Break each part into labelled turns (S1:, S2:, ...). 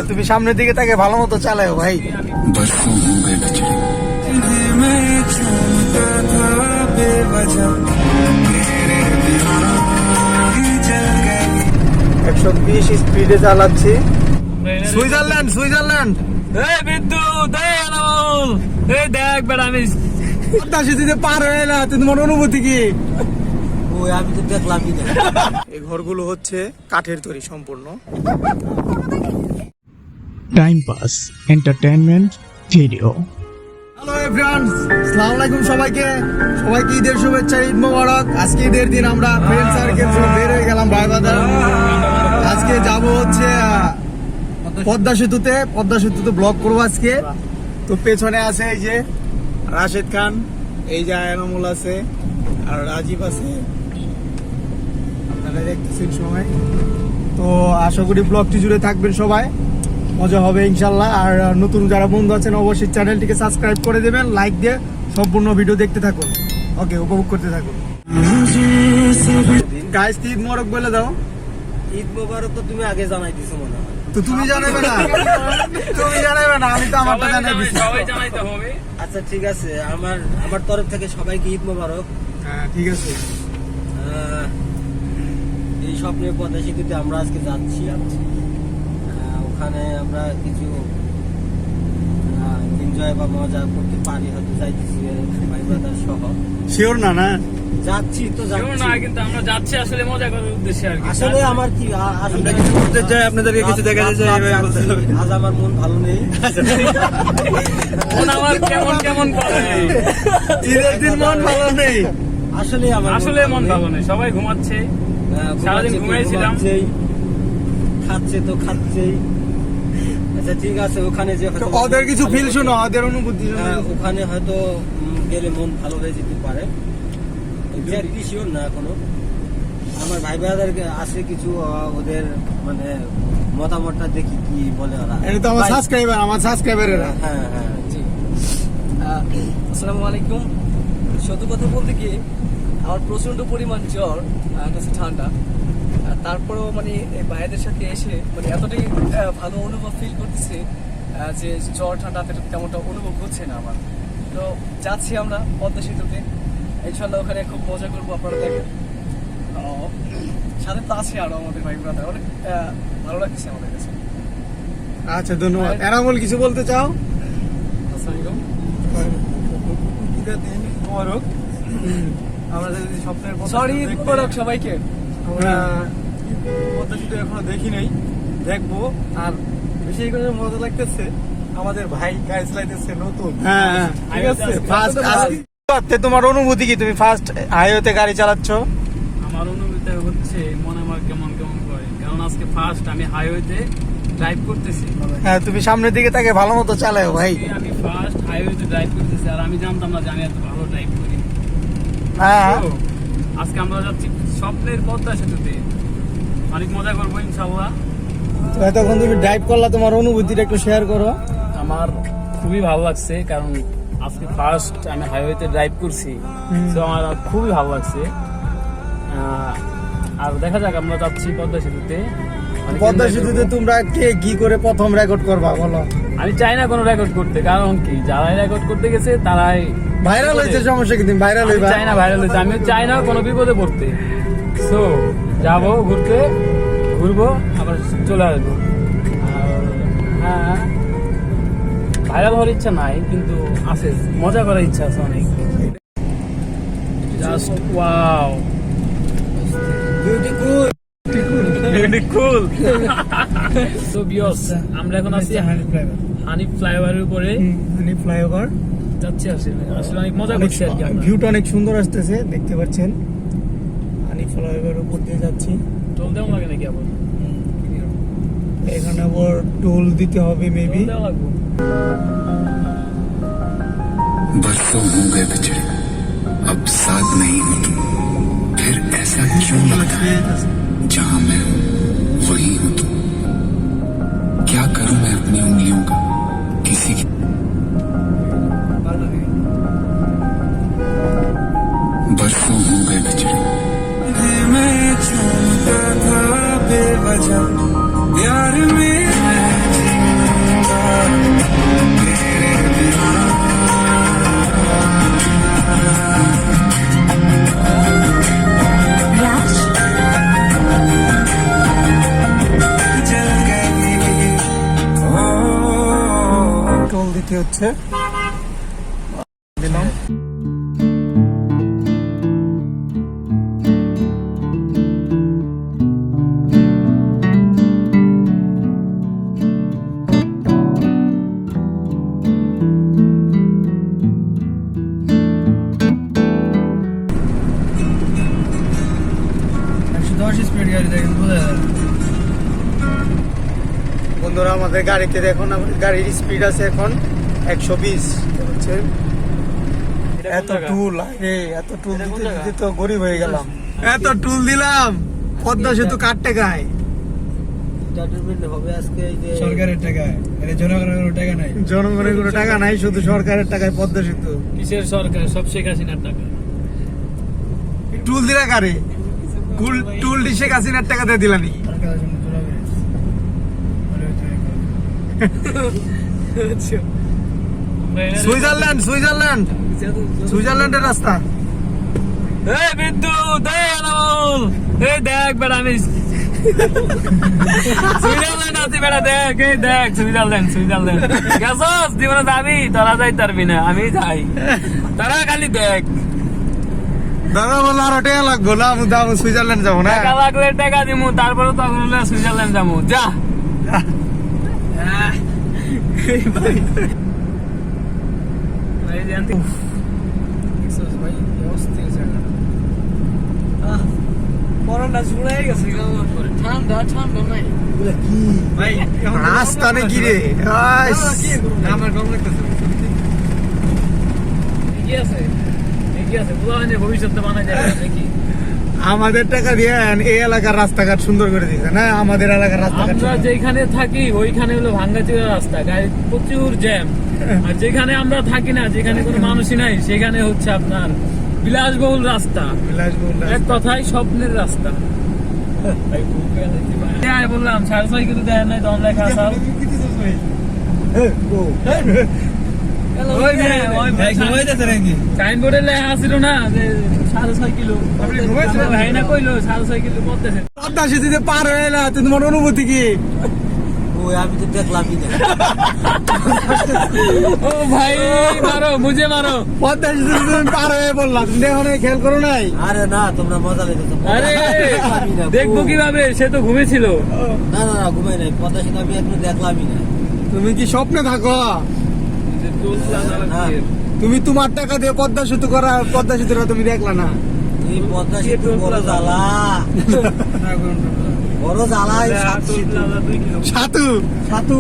S1: তুমি সামনের দিকে তাকে ভালো মতো চালাও ভাই।
S2: बरसों हो गए बिछड़े
S1: 120 স্পিডে চালাচ্ছি। সুইজারল্যান্ড পদ্মা সেতুতে পার হয়ে না, তোমার অনুভূতি কি?
S3: আমি তো দেখলামই না।
S1: এই ঘরগুলো হচ্ছে কাঠের তৈরি সম্পূর্ণ।
S4: Time pass entertainment video.
S1: Hello everyone, আসসালামু আলাইকুম সবাইকে ঈদের শুভেচ্ছা, ঈদ মোবারক। আজকে ঈদের দিন আমরা ফ্রেন্ড সার্কেল সহ বের হয়ে গেলাম ভাই বাজার। আজকে যাব হচ্ছে পদ্মা সেতুতে ব্লগ করবো আজকে। তো পেছনে আছে এই যে রাশেদ খান, এই যে আয়নামুল আছে, আর রাজীব আছে, আপনারা দেখতেছেন সবাই। তো আশা করি ব্লগটি জুড়ে থাকবেন সবাই, মজা হবে ইনশাল্লাহ। আর নতুন যারা বন্ধু আছেন অবশ্যই চ্যানেলটিকে সাবস্ক্রাইব করে দেবেন, লাইক দিয়ে সম্পূর্ণ ভিডিও দেখতে থাকুন। ওকে, উপভোগ করতে থাকুন। গাইস, ঈদ মোবারক বলে দাও।
S3: ঈদ মোবারক তো তুমি আগে জানাই দিছো মনে হয়।
S1: তো তুমি জানাবে না? তুমি জানাবে না, আমি তো আমারটা জানাই দিছি।
S5: সবাই জানাইতে হবে।
S3: আচ্ছা ঠিক আছে, আমার তরফ থেকে সবাইকে ঈদ মোবারক।
S1: হ্যাঁ ঠিক আছে।
S3: এই স্বপ্নের পদ্মা সেতুতে আমরা আজকে যাচ্ছি। ওখানে আমরা কিছু এনজয় বা মজা করতে পারি, হয়তো যাইতেছি ভাই ব্রাদার সহ।
S1: শিওর না?
S3: যাচ্ছি তো
S5: কেউ না, কিন্তু আমরা যাচ্ছি আসলে মজা করার উদ্দেশ্যে আর কি।
S3: আসলে আমার কি
S1: আমরা কিছু করতে চাই, আপনাদেরকে কিছু দেখাতে চাই।
S3: আজ আমার মন ভালো নেই।
S5: মন আমার কেমন করে।
S1: ঈদের দিন মন ভালো নেই।
S5: আসলে মন ভালো নেই, সবাই ঘুমাচ্ছে। সারাদিন ঘুমাইছিলাম।
S3: খাচ্ছে তো খাচ্ছেই। আচ্ছা ঠিক আছে, ওখানে যে
S1: ওদের কিছু ফিল শোনো, ওদের অনুভূতি শোনো।
S3: ওখানে হয়তো গেলে মন ভালো হয়ে যেতে পারে, এক্স্যাক্টলি শিওর না এখনো। আমার ভাই ব্রাদারকে আছে কিছু, ওদের মানে মতামতটা দেখি কি বলে ওরা।
S1: এটা তো আমার সাবস্ক্রাইবারেরা।
S3: হ্যাঁ হ্যাঁ জি।
S6: আসসালামু আলাইকুম। সত্য কথা বলতে কি, আমার প্রচন্ড পরিমাণ জ্বর, কাছে ঠান্ডা। তারপরেও মানে এই ভাইদের সাথে এসে মানে এতটাই ভালো অনুভব ফিল করতেছি যে জ্বর ঠান্ডা তেমনটা অনুভব হচ্ছে না আমার। তো যাচ্ছি আমরা পদ্মা সেতুতে, ইনশাল্লাহ ওখানে খুব মজা করবো, আপনারা দেখেন। সাথে তো আছে আরো আমাদের ভাই ব্রাদার, অনেক ভালো লাগছে আমাদের কাছে।
S1: আচ্ছা ধন্যবাদ। এনামুল কিছু বলতে চাও?
S7: আমরা যদি স্বপ্নের
S6: সরি মোবারক সবাইকে।
S7: আমরা পদ্মা সেতু এখনো দেখি নাই, দেখবো। আর বেশি করে মজা লাগতেছে, আমাদের ভাই গাড়ি চালাইতেছে নতুন।
S1: হ্যাঁ
S7: ঠিক আছে।
S1: ফার্স্ট তোমার অনুভূতি কি? তুমি ফার্স্ট হাইওয়েতে গাড়ি চালাচ্ছ।
S5: আমার অনুভূতি হচ্ছে মনে আমার কেমন করে, কারণ আজকে ফার্স্ট আমি হাইওয়েতে ড্রাইভ করতেছি।
S1: হ্যাঁ, তুমি সামনের দিকে তাকে ভালো মতো চালাও ভাই।
S5: আমি ফার্স্ট হাইওয়েতে ড্রাইভ করতেছি, আর আমি জানতাম না যে আমি এত ভালো ড্রাইভ করি।
S1: হ্যাঁ,
S5: তো আজকে আমরা যাচ্ছি স্বপ্নের পদ্মা সেতুতে, অনেক মজা করবো ইনশাল্লাহ।
S1: তো এতক্ষণ তুমি ড্রাইভ করলা, তোমার অনুভূতিটা একটু শেয়ার করো।
S5: আমার খুবই ভালো লাগছে, কারণ আজকে ফার্স্ট আমি হাইওয়েতে ড্রাইভ করছি, তো আমার খুবই ভালো লাগছে। আর দেখা যাক, আমরা যাচ্ছি পদ্মা সেতুতে।
S1: পদ্মা সেতুতে তোমরা কে কি করে প্রথম রেকর্ড করবা বলো?
S5: আমি চাই না কোনো রেকর্ড করতে, কারণ কি যারাই রেকর্ড করতে গেছে তারাই
S1: ভাইরাল হয়েছে, সমস্যা কি? তুমি ভাইরাল হইবা?
S5: চাই না ভাইরাল হইতে, আমি চাই না কোনো বিপদে পড়তে। সো যাবো, ঘুরবো, আবার চলে আসবো। আর হ্যাঁ, ভাইরাল হওয়ার ইচ্ছা নাই, কিন্তু আছে, মজা করার ইচ্ছা আছে অনেক। Just wow, beautiful. সো বিয়স, আমরা এখন আছি হানিফ ফ্লাইওভারের উপরে।
S1: হানিফ ফ্লাইওভার
S5: যাচ্ছি, আসলে অনেক মজা করছি আর কি।
S1: ভিউটা অনেক সুন্দর আসতেছে, দেখতে পাচ্ছেন। হানিফ ফ্লাইওভারের উপর দিয়ে যাচ্ছি।
S5: টোল দেওয়া লাগে নাকি আবার?
S1: এখানে আবার টোল দিতে হবে মেবি।
S5: দেওয়া লাগবে।
S2: बरसों हो गए बिछड़े अब साथ नहीं हो तुम फिर ऐसा क्यों लगता है जहां मैं हूं वही हूं तुम क्या करूं मैं अपनी उंगलियों का किसी की बरसों हो गए बिछड़े
S7: मैं चूमता था बेवजह प्यार में
S1: দিতে হচ্ছে। দিলাম। বন্ধুরা আমাদের গাড়িতে দেখুন, আমাদের গাড়ির স্পিড আছে এখন 120 হচ্ছে। এত টুল, এত টুল দিতে দিতে তো গরিব হয়ে গেলাম। এত টুল দিলাম, পদ্মা সেতু কার টাকায়?
S3: হবে আজকে এই যে
S1: সরকারের টাকায়, জনগণের কোনো টাকা নাই। জনগণের কোনো টাকা নাই, শুধু সরকারের টাকায় পদ্মা সেতু।
S5: কিসের সরকার? সব শেখ হাসিনার টাকা।
S1: টুল দিলা কারে? টুল শেখ হাসিনার টাকা দিয়ে দিলানি। সুইজারল্যান্ডের রাস্তা।
S5: এই বিদ্যুৎ, এই আনামুল, এই দেখ বেড়া আমি সুইজারল্যান্ড আছি বেড়া, দেখ এই দেখ সুইজারল্যান্ড গেছস জীবনে যাবি? তোরা যাই পারবি না, আমি যাই, তারা খালি দেখ।
S1: দাদা বললো আরো টাকা লাগবো না, আমি সুইজারল্যান্ড যাবো না।
S5: টাকা লাগলে টাকা দিমু, তারপরে তখন হলে সুইজারল্যান্ড যাবো। যা
S6: করোনা জুড়াই গেছে, ঠান্ডা ঠান্ডা নাই
S7: ভাই
S1: রাস্তা নাকি রে?
S7: আমার গরম লাগতেছে।
S5: এগিয়ে আছে বুঝা হয়নি, ভবিষ্যতে বানাই যায় নাকি?
S1: আমাদের টাকা দিয়ে এই এলাকার রাস্তাঘাট সুন্দর করে দিয়েছে না? আমাদের এলাকার রাস্তাঘাট
S5: আমরা যেখানে থাকি ওইখানে হলো ভাঙ্গাচুরা রাস্তা, গাড়ি প্রচুর জ্যাম। আর যেখানে আমরা থাকি না, যেখানে কোনো মানুষই নাই, সেখানে হচ্ছে আপনার বিলাসবহুল রাস্তা, এক কথায় স্বপ্নের রাস্তা। বললাম 6.5 কিলো দেয় নাই, দম লেখা আসাল সাইনবোর্ডে লেখা আসছিল না যে 6.5 কিলো। ভাই না কইলো 6.5 কিলো পড়তেছে।
S1: পদ্মা সেতুতে পার হয়ে এলা, তোমার অনুভূতি কি?
S3: ওই আমি তো দেখলামই না।
S5: ও ভাই মারো, মুঝে মারো।
S1: পদ্মা সেতুতে তুমি পার হয়ে বললাম, তুমি দেখো না, খেয়াল করো নাই?
S3: আরে না, তোমরা মজা লেগেছে।
S5: আরে দেখবো কিভাবে, সে তো ঘুমেছিল।
S3: না না না, ঘুমাই নাই, পদ্মা সেতু আমি এখনো দেখলামই না।
S1: তুমি কি স্বপ্নে থাকো? তুমি তোমার টাকা দিয়ে পদ্মা সেতু করা, পদ্মা সেতুটা তুমি দেখলা না?
S3: এই পদ্মা সেতু বড় জ্বালা, বড় জ্বালা।
S1: সাতু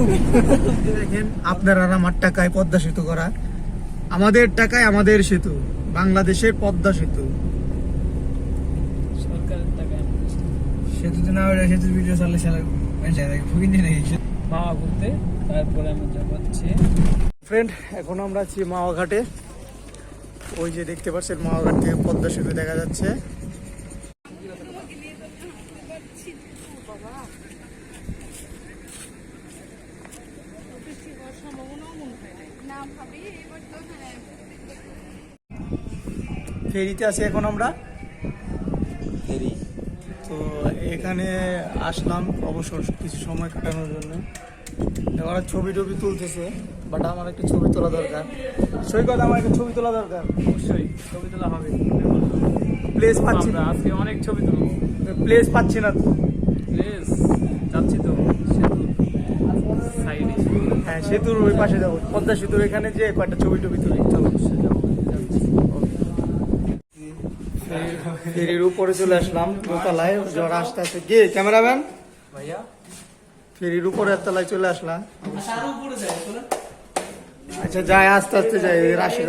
S1: দেখেন, আপনার আর আমার টাকায় পদ্মা সেতু করা, আমাদের টাকায় আমাদের সেতু, বাংলাদেশের পদ্মা সেতু।
S5: সরকারের টাকায়
S1: সেতুতে না হলে সেতুর ভিডিও চাললে
S5: মামা ঘুরতে, তারপরে আমি যাচ্ছি।
S1: ফ্রেন্ড, এখন আমরা আছি মাওয়া ঘাটে। ওই যে দেখতে পাচ্ছেন, মাওয়া ঘাট থেকে পদ্মা সেতু দেখা যাচ্ছে। ফেরিতে আছি এখন আমরা।
S3: ফেরি
S1: তো এখানে আসলাম অবসর কিছু সময় কাটানোর জন্য। ওরা ছবি টবি তুলতেছে, বাট আমার একটা ছবি তোলা দরকার। সৈকত, আমার একটা ছবি তোলা দরকার।
S5: অবশ্যই ছবি তোলা হবে।
S1: প্লেস পাচ্ছি না,
S5: আমরা আজকে অনেক ছবি তুলবো।
S1: প্লেস পাচ্ছি না তো।
S5: প্লিজ যাচ্ছি তো সেতুর সাইডে।
S1: হ্যাঁ, সেতুর ওই পাশে যাবো, পদ্মা সেতুর এখানে যে কয়েকটা ছবি টবি তুলি। চলো ফেরির উপরে চলে আসলাম, দোতলায়। জ্বর আসতে আসতে কে ক্যামেরাম্যান
S5: ভাইয়া,
S1: ফেরির উপরে তলায় চলে আসলাম। আচ্ছা যাই, আস্তে আস্তে যাই। রাশি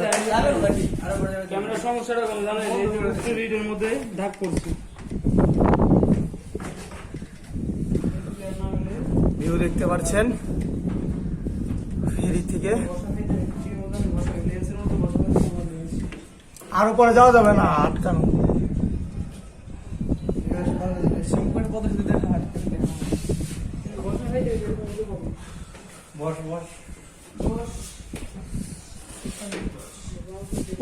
S5: ক্যামেরার সমস্যাটা কোনো জানেন? এই যে ভিডিওর মধ্যে ঢাক করছি।
S1: ভিউ দেখতে পাচ্ছেন ফেরি থেকে। আর উপরে যাওয়া যাবে না, আটকানো।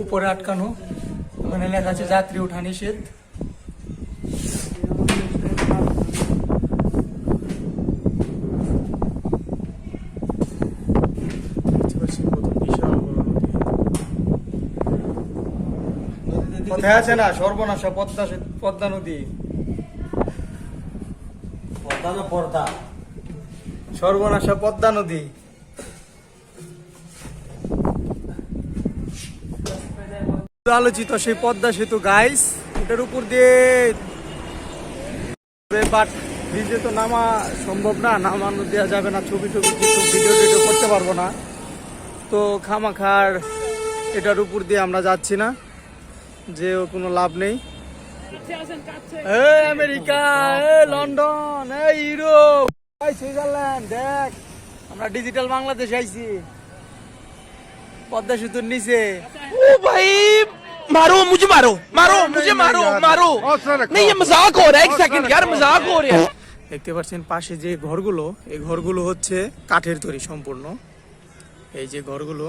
S1: উপরে আটকানো, ওখানে লেখা আছে যাত্রী ওঠা নিষেধ। কোথায় আছে না সর্বনাশা পদ্মা নদী,
S3: পর্দা না পর্দা?
S1: সর্বনাশা পদ্মা নদী। আলোচিত সেই পদ্মা সেতু গাইস, এটার উপর দিয়ে বাট ব্রিজে তো নামা সম্ভব না, নামানো দেওয়া যাবে না, ছবি টবি কিছু ভিডিও টিডিও করতে পারবো না, তো খামাখার এটার উপর দিয়ে আমরা যাচ্ছি না, যে কোনো লাভ নেই। এই আমেরিকা, এই লন্ডন, এই ইউরোপ, এই সুইজারল্যান্ড, দেখ আমরা ডিজিটাল বাংলাদেশ আইছি পদ্মা সেতুর নিচে।
S8: ओ भाई मारो मुझे, मारो मारो मुझे, मारो मारो। नहीं ये मजाक हो रहा है, एक सेकंड यार, मजाक हो रहा है।
S1: দেখতে পাচ্ছেন পাশে যে ঘরগুলো, এই ঘরগুলো হচ্ছে কাঠের তৈরি সম্পূর্ণ। এই যে ঘরগুলো,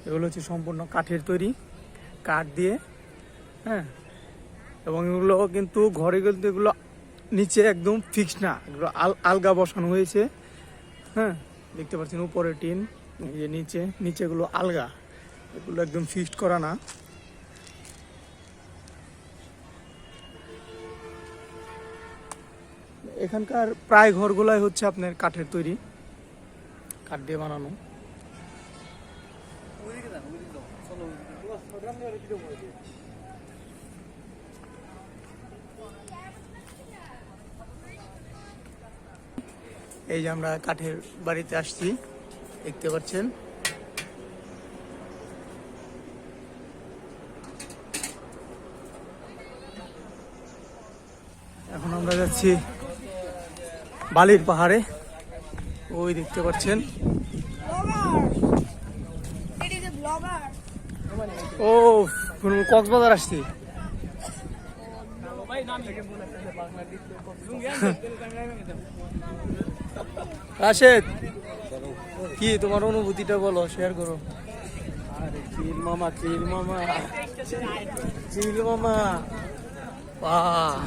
S1: এগুলো হচ্ছে সম্পূর্ণ কাঠের তৈরি, কাঠ দিয়ে, হ্যাঁ। এবং এগুলো কিন্তু ঘরে কিন্তু এগুলো নিচে একদম ফিক্স না, এগুলো আলগা বসানো হয়েছে, হ্যাঁ। দেখতে পাচ্ছেন উপরে টিন, এই যে নিচেগুলো আলগা, এগুলো একদম ফিক্সড করা না। এখানকার প্রায় ঘরগুলাই হচ্ছে আপনার কাঠের তৈরি, কাঠ দিয়ে বানানো। এই যে আমরা কাঠের বাড়িতে আসছি, দেখতে পাচ্ছেন। এখন আমরা যাচ্ছি বালির পাহাড়ে, ওই দেখতে পাচ্ছেন। ও কক্সবাজার আসছি। রাশেদ, কি তোমার অনুভূতিটা বলো, শেয়ার করো।
S3: আরে চিল মামা, চিল মামা,
S1: চিল মামা, বাহ।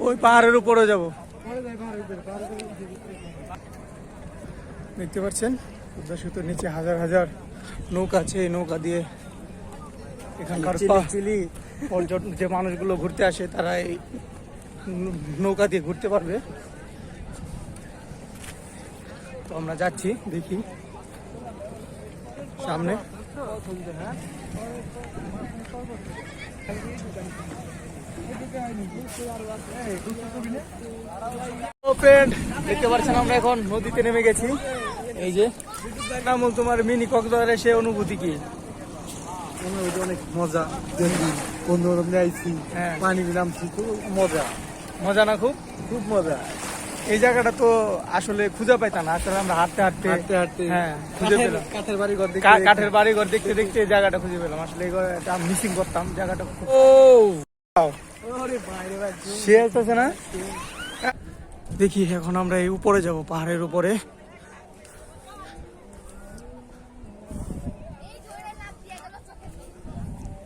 S1: ওই পাহাড়ের উপরে যাব, দেখতে পাচ্ছেন পদ্মা সেতুর নিচে হাজার হাজার নৌকা আছে। এই নৌকা দিয়ে এখানকার পর্যটন যে মানুষগুলো ঘুরতে আসে, তারা এই নৌকা দিয়ে ঘুরতে পারবে। তো আমরা যাচ্ছি, দেখি সামনে। দেখতে পাচ্ছেন আমরা এখন নদীতে নেমে গেছি। এই যে নামল, তোমার মিনি কক্সবাজারের সে অনুভূতি কি?
S7: অনেক মজা, বন্ধুরা নিয়ে আইছি,
S1: হ্যাঁ,
S7: পানি নামছি, খুব মজা,
S1: মজা না? খুব
S7: খুব মজা।
S1: এই জায়গাটা তো আসলে খুঁজে পাইতাম না, আসলে আমরা হাঁটতে হাঁটতে
S7: হাঁটতে হাঁটতে
S1: হ্যাঁ খুঁজে পেলাম।
S7: কাঠের বাড়ি ঘর দেখে,
S1: কাঠের বাড়ি ঘর দেখতে দেখতে এই জায়গাটা খুঁজে পেলাম। আসলে এটা মিসিং করতাম জায়গাটা। ও সে আসতেছে না? দেখি এখন আমরা এই উপরে যাব, পাহাড়ের উপরে।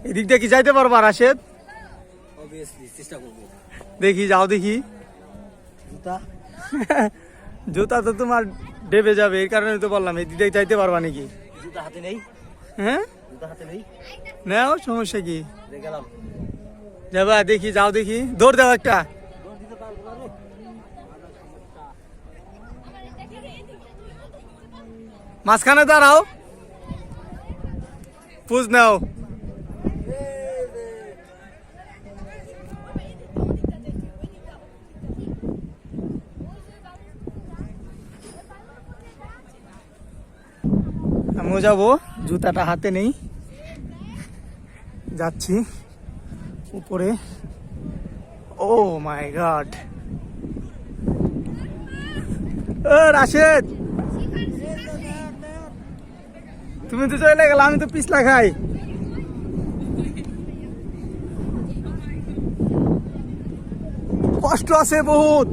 S1: এদিক দিয়ে কি যাইতে পারবা রাশেদ?
S3: অবভিয়াসলি চেষ্টা করবো।
S1: দেখি, যাও দেখি।
S3: জুতা
S1: জুতা তো তোমার ডেবে যাবে, এই কারণে তো বললাম এই দিকে যাইতে পারবা নাকি?
S3: জুতা হাতে নেই,
S1: হ্যাঁ
S3: জুতা হাতে নেই,
S1: নাও, সমস্যা কি?
S3: গেলাম।
S1: যাবা দেখি, যাও দেখি, দৌড় দাও একটা। মাঝখানে দাঁড়াও, পুজ নাও। আমিও যাবো, জুতাটা হাতে নেই, যাচ্ছি উপরে। ও মাই গড, রাশেদ তুমি তো চলে গেল, আমি তো পিছলা খাই। কষ্ট আছে বহুত।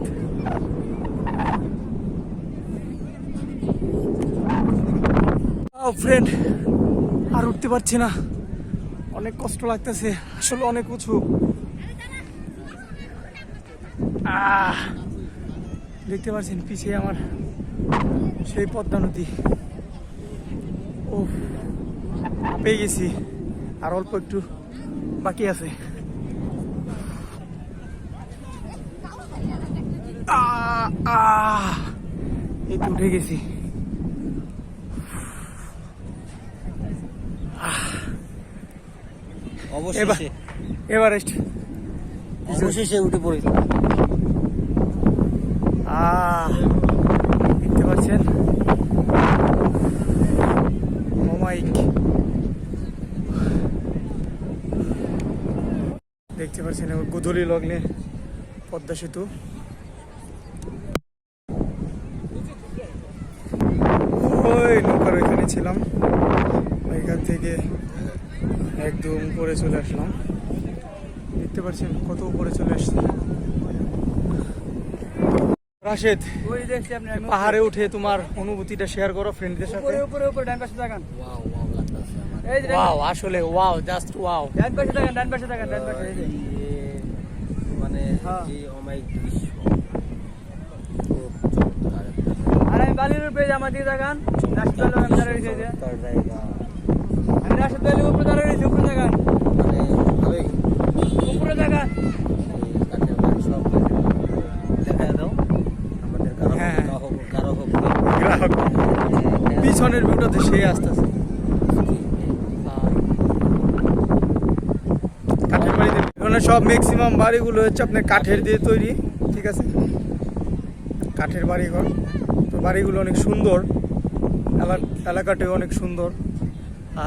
S1: ফ্রেন্ড, আর উঠতে পারছি না, অনেক কষ্ট লাগতেছে, আসলে অনেক উঁচু। দেখতে পাচ্ছেন পিছিয়ে আমার সেই পদ্মা নদী।
S7: ও পেয়ে গেছি, আর অল্প একটু বাকি আছে। এই তো উঠে গেছি।
S3: অবশেষে
S7: এভারেস্ট
S3: অবশেষে উঠে পড়েছি।
S7: দেখতে পাচ্ছেন ওমাইক, দেখতে পাচ্ছেন গোধূলি লগ্নে পদ্মা সেতু। ওই নৌকার ওইখানে ছিলাম, ওইখান থেকে একদম উপরে চলে আসলাম। দেখতে পাচ্ছেন কত উপরে চলে আসছে। রাশেদ, পাহাড়ে উঠে তোমার অনুভূতিটা শেয়ার করো ফ্রেন্ডদের সাথে।
S6: উপরে ডান পাশে তাকান।
S7: ওয়াও, আসলে ওয়াও, জাস্ট ওয়াও।
S6: ডান পাশে তাকান, ডান পাশে তাকান, ডান পাশে।
S3: মানে
S6: হ্যাঁ।
S3: যে অমায়িক দৃশ্য,
S6: আর আমি বালির উপরে আমার দিয়ে তাকান। রাশিদ ভাই আমি দাঁড়িয়ে রয়েছে যে।
S3: চমৎকার জায়গা,
S6: আমি রাশিদ ভাইয়ের উপরে দাঁড়িয়ে রয়েছি, উপরে তাকান,
S3: মানে ভালোই
S6: উপরে তাকান।
S3: কাঠের বাড়ি সব দেখা দাও আমাদের কারো
S7: হ্যাঁ।
S3: কারো হোক
S7: গ্রাহক পিছনের ভিউটাতে সেই আসতেছে। কাঠের বাড়িতে এখানে সব ম্যাক্সিমাম বাড়িগুলো হচ্ছে আপনার কাঠের দিয়ে তৈরি, ঠিক আছে, কাঠের বাড়িঘর। তো বাড়িগুলো অনেক সুন্দর, এলাকাটাও অনেক সুন্দর,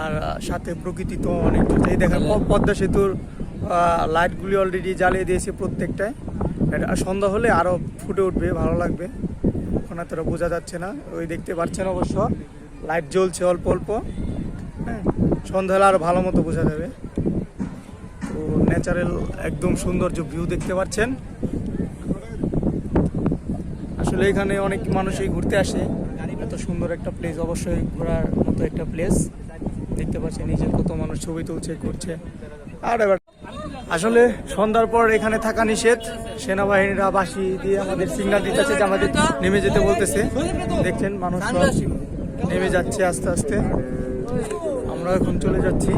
S7: আর সাথে প্রকৃতি তো অনেক। এই দেখেন পদ্মা সেতুর লাইটগুলি অলরেডি জ্বালিয়ে দিয়েছে প্রত্যেকটায়। এটা সন্ধ্যা হলে আরও ফুটে উঠবে, ভালো লাগবে। ওখানে তোরা বোঝা যাচ্ছে না, ওই দেখতে পাচ্ছেন অবশ্য লাইট জ্বলছে অল্প অল্প। হ্যাঁ, সন্ধ্যা হলে আরও ভালো মতো বোঝা যাবে। তো ন্যাচারাল একদম সৌন্দর্য ভিউ দেখতে পাচ্ছেন। আসলে এখানে অনেক মানুষই ঘুরতে আসে, এত সুন্দর একটা প্লেস, অবশ্যই ঘোরার মতো একটা প্লেস। দেখতে পাচ্ছেন নিজের কত মানুষ ছবি তুলছে, ঘুরছে। আর এবার আসলে সন্ধ্যার পর এখানে থাকা নিষেধ, সেনাবাহিনীরা বাঁশি দিয়ে আমাদের সিগন্যাল দিতেছে যে আমাদের নেমে যেতে বলতেছে। দেখছেন মানুষ সব নেমে যাচ্ছে আস্তে আস্তে, আমরা এখন চলে যাচ্ছি।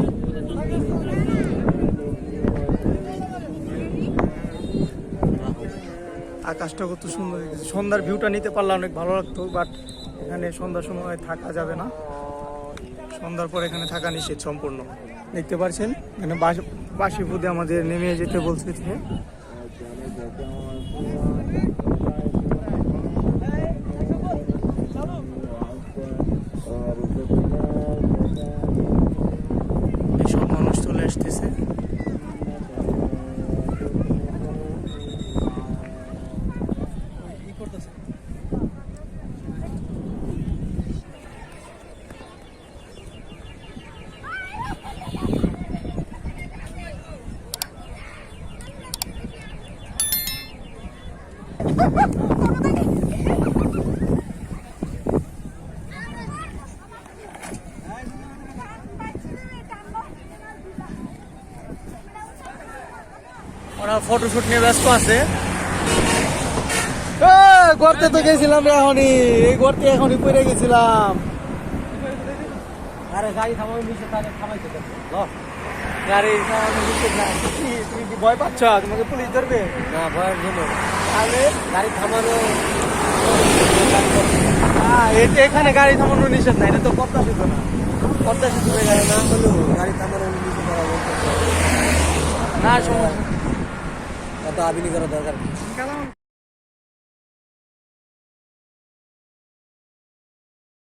S7: আকাশটা কত সুন্দর দেখেছে। সন্ধ্যার ভিউটা নিতে পারলে অনেক ভালো লাগতো, বাট এখানে সন্ধ্যার সময় থাকা যাবে না, সন্ধ্যার পর এখানে থাকা নিষেধ সম্পূর্ণ। দেখতে পাচ্ছেন এখানে বাঁশি ফুদে আমাদের নেমে যেতে বলছে। এসব মানুষ চলে আসতেছে। ওরা ফটোশুট নিয়ে ব্যস্ত আছে। গর্তে তো গেছিলাম রে, এখনই এই গর্তে এখনই পড়ে গেছিলাম।
S3: আরে গাড়ি থামাবে নিচে, তাহলে থামাইতে দেবো।
S7: গাড়ি চালানো নিষেধ নাই। তুমি কি ভয় পাচ্ছ? তোমাকে পুলিশ ধরবে
S3: না, ভয়ের জন্য
S7: তাহলে?
S3: গাড়ি থামানো
S7: এখানে গাড়ি থামানো নিষেধ নাই, এটা তো পদ্মা সেতু না। পদ্মা সেতু হয়ে গেছে
S3: না হলেও গাড়ি থামানো নিচে করা বলতে
S7: না, সমস্যা
S3: এত আবিনি করা দরকার কি?